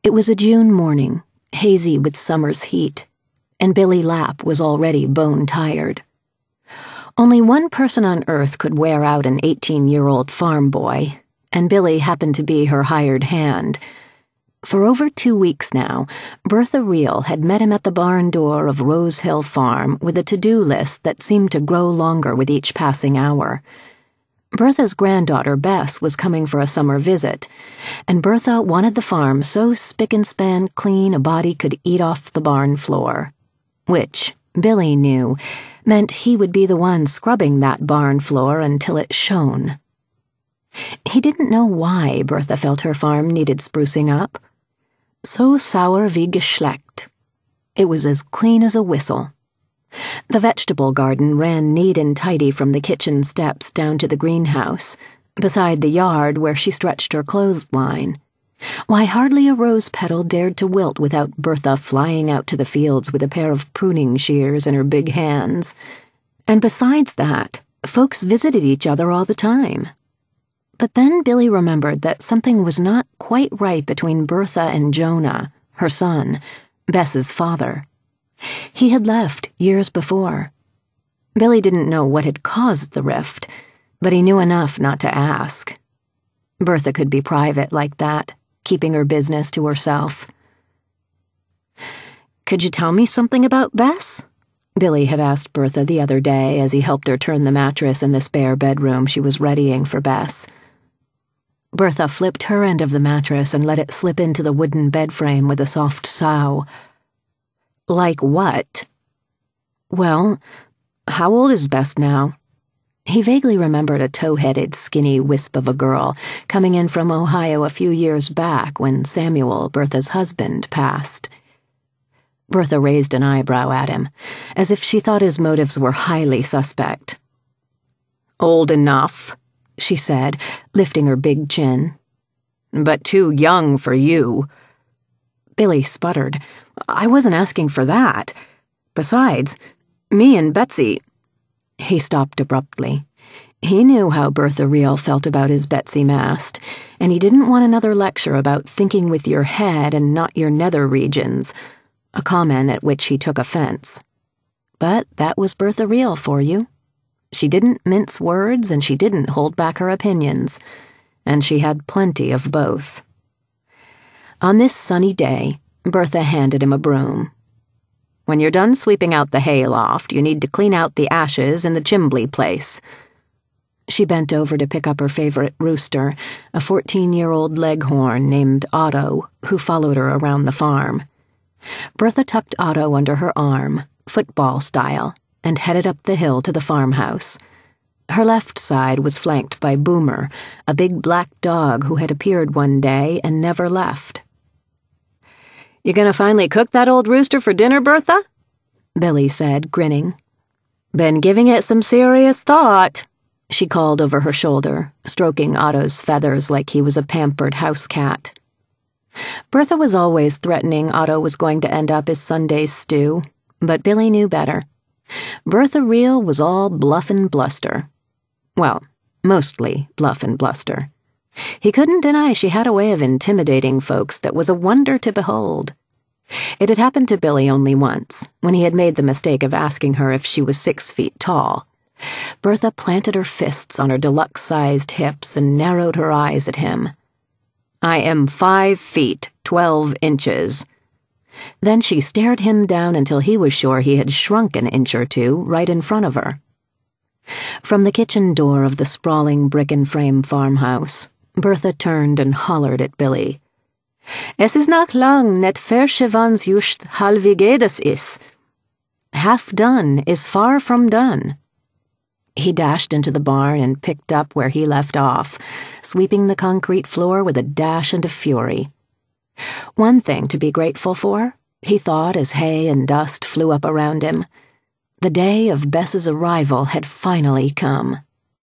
It was a June morning, hazy with summer's heat, and Billy Lapp was already bone-tired. Only one person on Earth could wear out an 18-year-old farm boy, and Billy happened to be her hired hand. For over 2 weeks now, Bertha Reihl had met him at the barn door of Rose Hill Farm with a to-do list that seemed to grow longer with each passing hour. Bertha's granddaughter, Bess, was coming for a summer visit, and Bertha wanted the farm so spick-and-span clean a body could eat off the barn floor, which, Billy knew, meant he would be the one scrubbing that barn floor until it shone. He didn't know why Bertha felt her farm needed sprucing up. So sauer wie geschleckt. It was as clean as a whistle. The vegetable garden ran neat and tidy from the kitchen steps down to the greenhouse, beside the yard where she stretched her clothesline. Why, hardly a rose petal dared to wilt without Bertha flying out to the fields with a pair of pruning shears in her big hands. And besides that, folks visited each other all the time. But then Billy remembered that something was not quite right between Bertha and Jonah, her son, Bess's father. He had left years before. Billy didn't know what had caused the rift, but he knew enough not to ask. Bertha could be private like that, keeping her business to herself. "Could you tell me something about Bess?" Billy had asked Bertha the other day as he helped her turn the mattress in the spare bedroom she was readying for Bess. Bertha flipped her end of the mattress and let it slip into the wooden bed frame with a soft sough. "Like what?" "Well, how old is Bess now?" He vaguely remembered a tow-headed, skinny wisp of a girl coming in from Ohio a few years back when Samuel, Bertha's husband, passed. Bertha raised an eyebrow at him, as if she thought his motives were highly suspect. "Old enough," she said, lifting her big chin. "But too young for you." Billy sputtered. "I wasn't asking for that. Besides, me and Betsy—" He stopped abruptly. He knew how Bertha Reihl felt about his Betsy Mast, and he didn't want another lecture about thinking with your head and not your nether regions, a comment at which he took offense. But that was Bertha Reihl for you. She didn't mince words and she didn't hold back her opinions, and she had plenty of both. On this sunny day, Bertha handed him a broom. "When you're done sweeping out the hay loft, you need to clean out the ashes in the chimbley place." She bent over to pick up her favorite rooster, a 14-year-old leghorn named Otto, who followed her around the farm. Bertha tucked Otto under her arm, football style, and headed up the hill to the farmhouse. Her left side was flanked by Boomer, a big black dog who had appeared one day and never left. "You gonna finally cook that old rooster for dinner, Bertha?" Billy said, grinning. "Been giving it some serious thought," she called over her shoulder, stroking Otto's feathers like he was a pampered house cat. Bertha was always threatening Otto was going to end up as Sunday's stew, but Billy knew better. Bertha Reihl was all bluff and bluster. Well, mostly bluff and bluster. He couldn't deny she had a way of intimidating folks that was a wonder to behold. It had happened to Billy only once, when he had made the mistake of asking her if she was 6 feet tall. Bertha planted her fists on her deluxe-sized hips and narrowed her eyes at him. "I am 5 feet, 12 inches. Then she stared him down until he was sure he had shrunk an inch or two right in front of her. From the kitchen door of the sprawling brick-and-frame farmhouse, Bertha turned and hollered at Billy. "Es ist noch lang, net fersche wann's just halvigedes is. Half done is far from done." He dashed into the barn and picked up where he left off, sweeping the concrete floor with a dash and a fury. One thing to be grateful for, he thought as hay and dust flew up around him. The day of Bess's arrival had finally come.